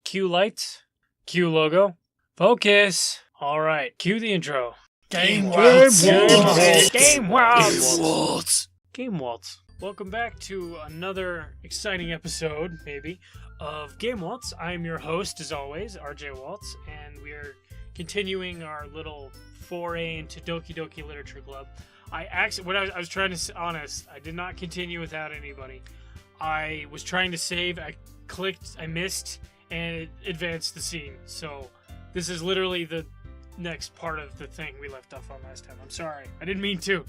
Cue lights. Cue logo. Focus. All right. Cue the intro. Game Waltz. Game Waltz. Game Waltz. Welcome back to another exciting episode, maybe, of Game Waltz. I'm your host, as always, RJ Waltz, and we're continuing our little foray into Doki Doki Literature Club. I was trying to, honest, I did not continue without anybody. I was trying to save, I clicked, I missed, and it advanced the scene. So this is literally the next part of the thing we left off on last time. I'm sorry. I didn't mean to.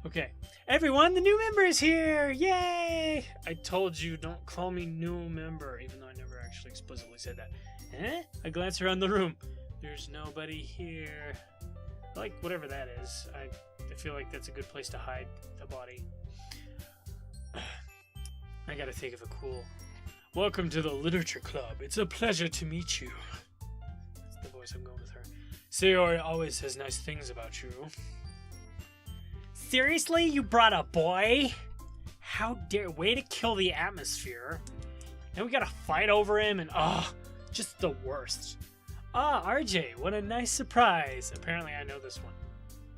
Okay. Everyone, the new member is here! Yay! I told you, don't call me new member, even though I never actually explicitly said that. I glance around the room. There's nobody here. Like, whatever that is. I feel like that's a good place to hide a body. I gotta think of a cool... Welcome to the Literature Club. It's a pleasure to meet you. That's the voice I'm going with her. Sayori always says nice things about you. Seriously? You brought a boy? How dare... Way to kill the atmosphere. And we gotta fight over him and... just the worst. RJ, what a nice surprise. Apparently I know this one.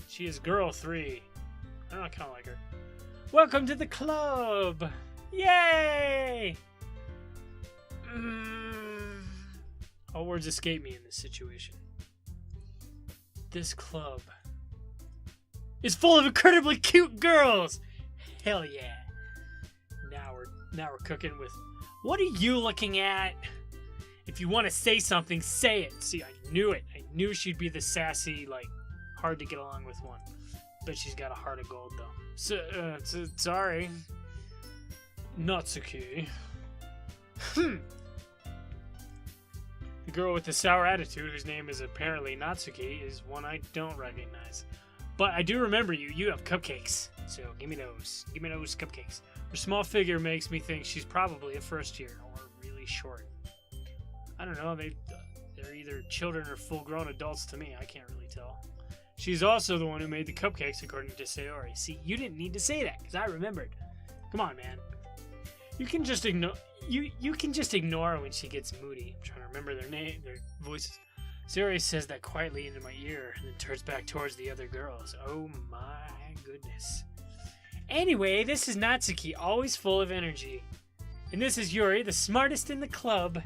She is girl 3. I don't know, I kind of like her. Welcome to the club! Yay! All words escape me in this situation. This club is full of incredibly cute girls! Hell yeah. Now we're cooking with... What are you looking at? If you want to say something, say it. See, I knew it. I knew she'd be the sassy, like, hard to get along with one. Bet she's got a heart of gold, though. Sorry. Natsuki. The girl with the sour attitude, whose name is apparently Natsuki, is one I don't recognize. But I do remember you. You have cupcakes. So give me those. Give me those cupcakes. Her small figure makes me think she's probably a first year, or really short. I don't know. They're either children or full-grown adults to me. I can't really tell. She's also the one who made the cupcakes, according to Sayori. See, you didn't need to say that, because I remembered. Come on, man. You can just ignore... You can just ignore when she gets moody. I'm trying to remember their voices. Sayori says that quietly into my ear, and then turns back towards the other girls. Oh my goodness. Anyway, this is Natsuki, always full of energy. And this is Yuri, the smartest in the club.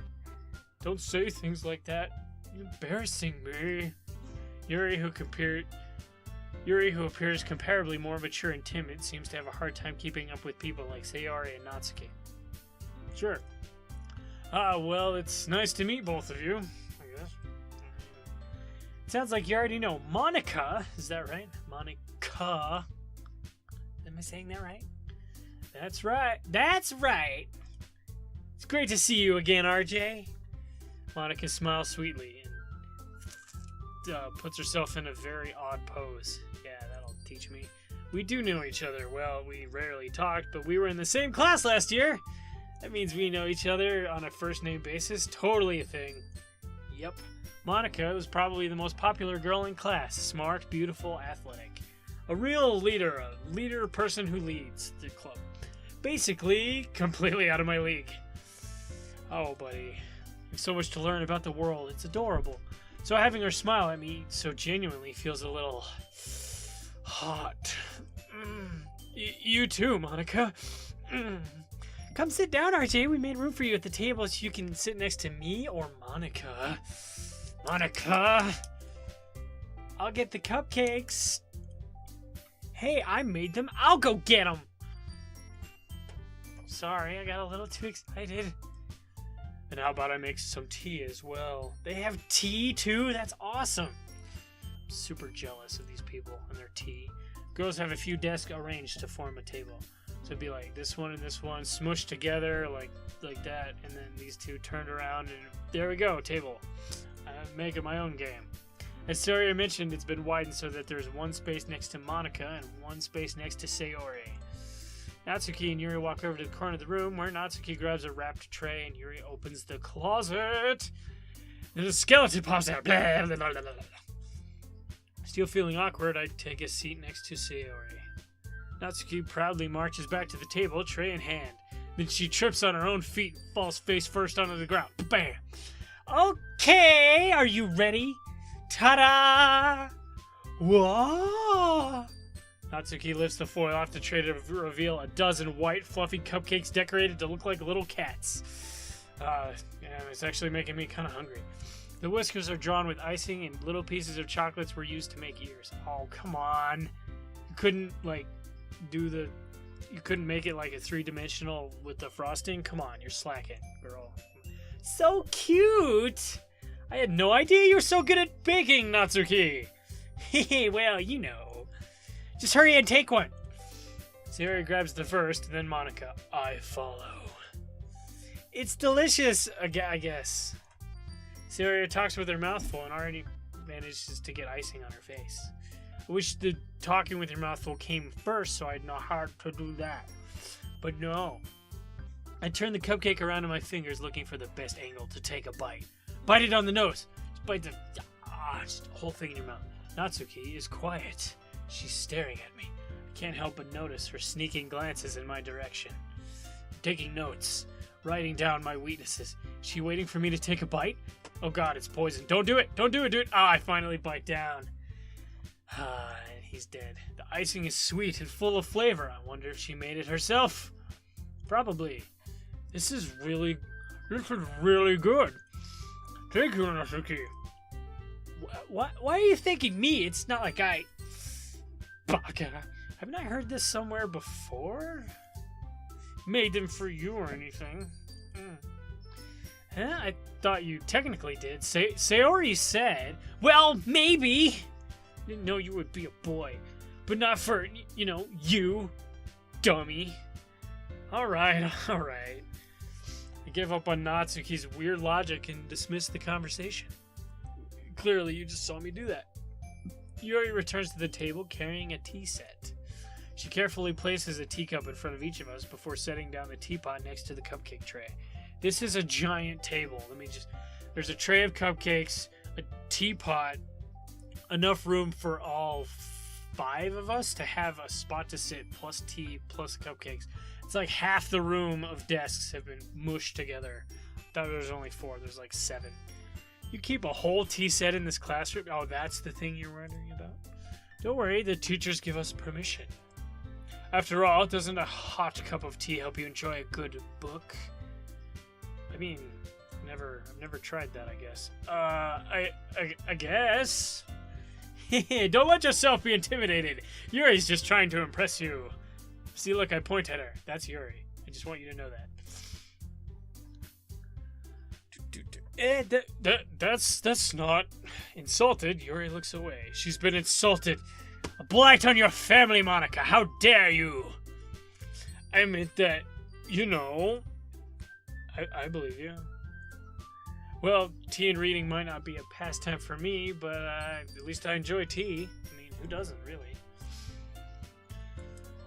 Don't say things like that. You're embarrassing me. Yuri, who appears comparably more mature and timid, seems to have a hard time keeping up with people like Sayori and Natsuki. Sure. Well, it's nice to meet both of you, I guess. It sounds like you already know Monica. Is that right? Monica. Am I saying that right? That's right. That's right. It's great to see you again, RJ. Monica smiles sweetly and puts herself in a very odd pose. Yeah, that'll teach me. We do know each other. Well, we rarely talked, but we were in the same class last year. That means we know each other on a first-name basis. Totally a thing. Yep. Monica was probably the most popular girl in class. Smart, beautiful, athletic. A real leader. A leader person who leads the club. Basically, completely out of my league. Oh, buddy. There's so much to learn about the world. It's adorable. So having her smile at me so genuinely feels a little hot. You too, Monica. Come sit down, RJ. We made room for you at the table so you can sit next to me or Monica. Monica! I'll get the cupcakes. Hey, I made them. I'll go get them. Sorry, I got a little too excited. And how about I make some tea as well? They have tea too? That's awesome. I'm super jealous of these people and their tea. Girls have a few desks arranged to form a table. So it'd be like this one and this one smushed together like that, and then these two turned around, and there we go, table. I'm making my own game. As Sayori mentioned, it's been widened so that there's one space next to Monica and one space next to Sayori. Natsuki and Yuri walk over to the corner of the room where Natsuki grabs a wrapped tray and Yuri opens the closet. There's a skeleton pops out. Blah, blah, blah, blah, blah. Still feeling awkward, I take a seat next to Sayori. Natsuki proudly marches back to the table, tray in hand. Then she trips on her own feet and falls face first onto the ground. Bam! Okay, are you ready? Ta-da! Whoa! Natsuki lifts the foil off the tray to reveal a dozen white, fluffy cupcakes decorated to look like little cats. Yeah, it's actually making me kind of hungry. The whiskers are drawn with icing, and little pieces of chocolates were used to make ears. Oh, come on. You couldn't, like, you couldn't make it like a three-dimensional with the frosting? Come on, you're slacking, girl. So cute! I had no idea you were so good at baking, Natsuki. Hehe, well, you know. Just hurry and take one. Sayori grabs the first, then Monica. I follow. It's delicious, I guess. Sayori talks with her mouth full and already manages to get icing on her face. I wish the talking with your mouth full came first so I'd know how to do that. But no. I turn the cupcake around in my fingers looking for the best angle to take a bite. Bite it on the nose. Just bite the whole thing in your mouth. Natsuki is quiet. She's staring at me. I can't help but notice her sneaking glances in my direction. I'm taking notes, writing down my weaknesses. Is she waiting for me to take a bite? Oh god, it's poison. Don't do it! Don't do it, dude! I finally bite down. And he's dead. The icing is sweet and full of flavor. I wonder if she made it herself. Probably. This is really good. Thank you, Natsuki. Why are you thanking me? It's not like I... Baka. Haven't I heard this somewhere before? Made them for you or anything. Huh? I thought you technically did. Sayori said... Well, maybe. Didn't know you would be a boy. But not for, you. Dummy. Alright. I give up on Natsuki's weird logic and dismiss the conversation. Clearly, you just saw me do that. Yuri returns to the table carrying a tea set. She carefully places a teacup in front of each of us before setting down the teapot next to the cupcake tray. This is a giant table. There's a tray of cupcakes, a teapot, enough room for all 5 of us to have a spot to sit, plus tea, plus cupcakes. It's like half the room of desks have been mushed together. I thought there was only 4. There's like 7. You keep a whole tea set in this classroom? Oh, that's the thing you're wondering about? Don't worry, the teachers give us permission. After all, doesn't a hot cup of tea help you enjoy a good book? I mean, I've never tried that, I guess. I guess. Don't let yourself be intimidated. Yuri's just trying to impress you. See, look, I point at her. That's Yuri. I just want you to know that. That's not insulted. Yuri looks away. She's been insulted. A blight on your family, Monica. How dare you? I meant that, I believe you. Well, tea and reading might not be a pastime for me, but at least I enjoy tea. I mean, who doesn't, really?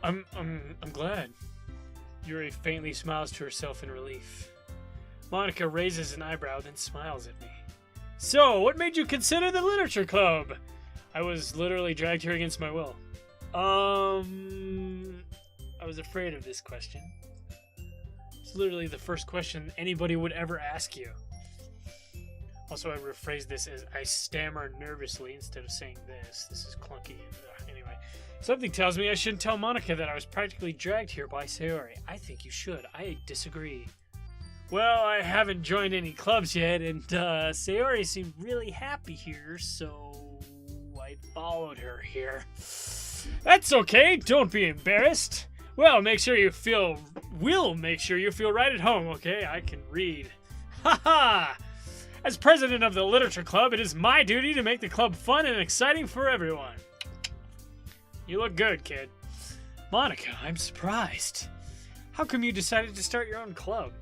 I'm glad. Yuri faintly smiles to herself in relief. Monica raises an eyebrow, then smiles at me. So, what made you consider the literature club? I was literally dragged here against my will. I was afraid of this question. It's literally the first question anybody would ever ask you. Also, I rephrased this as I stammer nervously instead of saying this. This is clunky. Anyway, something tells me I shouldn't tell Monica that I was practically dragged here by Sayori. I think you should. I disagree. Well, I haven't joined any clubs yet, and Sayori seemed really happy here, so I followed her here. That's okay. Don't be embarrassed. Well, we'll make sure you feel right at home, okay? I can read. Ha ha! As president of the literature club, it is my duty to make the club fun and exciting for everyone. You look good, kid. Monica, I'm surprised. How come you decided to start your own club?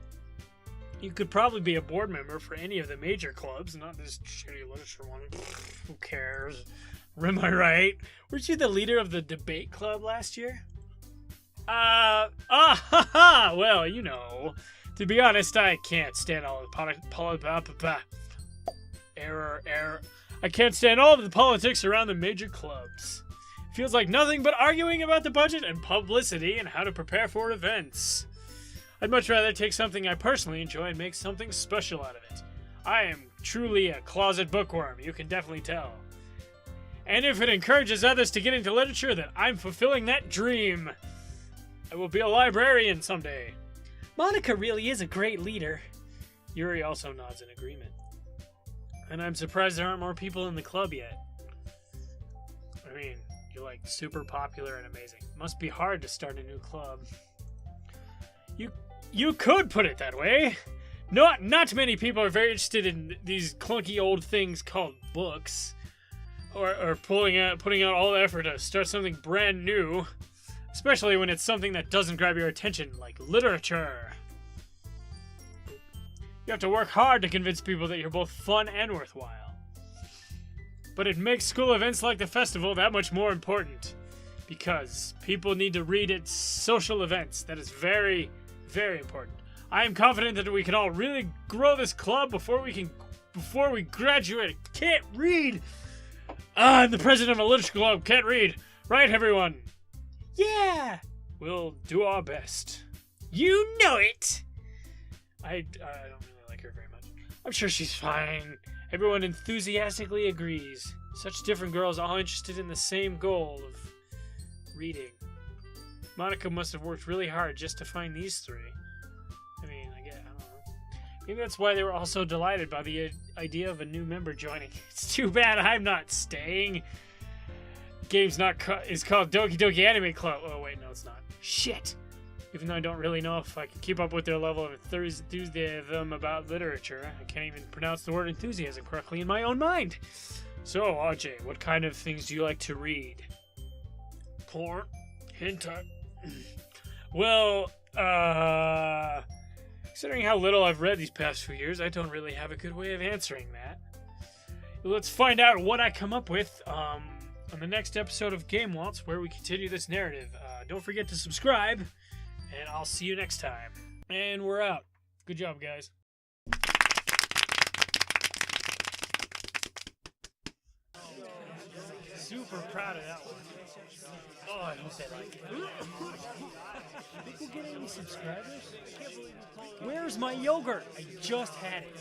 You could probably be a board member for any of the major clubs, not this shitty literature one. Who cares? Am I right? Weren't you the leader of the debate club last year? Well, to be honest, I can't stand all of the I can't stand all of the politics around the major clubs. It feels like nothing but arguing about the budget and publicity and how to prepare for events. I'd much rather take something I personally enjoy and make something special out of it. I am truly a closet bookworm, you can definitely tell. And if it encourages others to get into literature, then I'm fulfilling that dream. I will be a librarian someday. Monica really is a great leader. Yuri also nods in agreement. And I'm surprised there aren't more people in the club yet. I mean, you're like super popular and amazing. Must be hard to start a new club. You could put it that way. Not many people are very interested in these clunky old things called books. Or putting out all the effort to start something brand new. Especially when it's something that doesn't grab your attention, like literature. You have to work hard to convince people that you're both fun and worthwhile. But it makes school events like the festival that much more important. Because people need to read at social events. That is very, very important. I am confident that we can all really grow this club before we graduate. Can't read! I'm the president of a literature club, can't read. Right, everyone? Yeah! We'll do our best. You know it! I don't really like her very much. I'm sure she's fine. Everyone enthusiastically agrees. Such different girls all interested in the same goal of reading. Monica must have worked really hard just to find these three. I mean, I don't know. Maybe that's why they were all so delighted by the idea of a new member joining. It's too bad I'm not staying. Game's is called Doki Doki Anime Club. Oh wait, no, it's not. Shit. Even though I don't really know if I can keep up with their level of enthusiasm about literature, I can't even pronounce the word enthusiasm correctly in my own mind. So, RJ, what kind of things do you like to read? Porn? Hentai? Well, considering how little I've read these past few years, I don't really have a good way of answering that. Let's find out what I come up with on the next episode of Game Waltz, where we continue this narrative. Don't forget to subscribe, and I'll see you next time. And we're out. Good job, guys. Super proud of that one. Oh, I hope they like it. Think we'll get any subscribers? Where's my yogurt? I just had it.